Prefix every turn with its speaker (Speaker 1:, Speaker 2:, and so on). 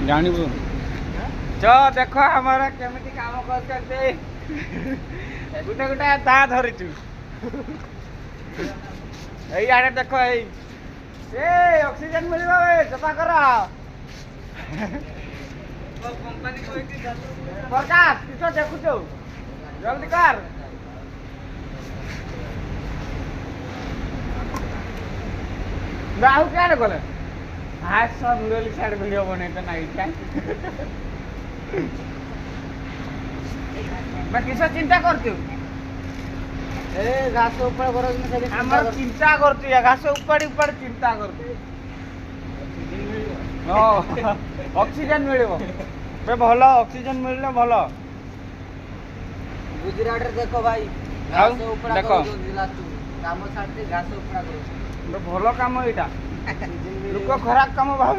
Speaker 1: जानबू च देख हमारा केमिति काम करते गोटे गोटे ता धरिचु आड़े देख ऑक्सीजन मिल सफा कर प्रकाश किस देखुच जल्दी कर राहु क्या गले आज सब मुरली साइड वीडियो बने तो नहीं क्या मैं किस चिंता करती
Speaker 2: ए घास ऊपर बरस में खाली
Speaker 1: हमर चिंता करती है घास ऊपर ऊपर चिंता करती हो ऑक्सीजन मिलबो बे भलो ऑक्सीजन मिलले भलो
Speaker 2: गुजरात रे देखो भाई
Speaker 1: आउ,
Speaker 2: घास ऊपर
Speaker 1: देखो।
Speaker 2: काम छाड़ दे घास ऊपर करो
Speaker 1: भलो काम एटा लोक खराब काम भाव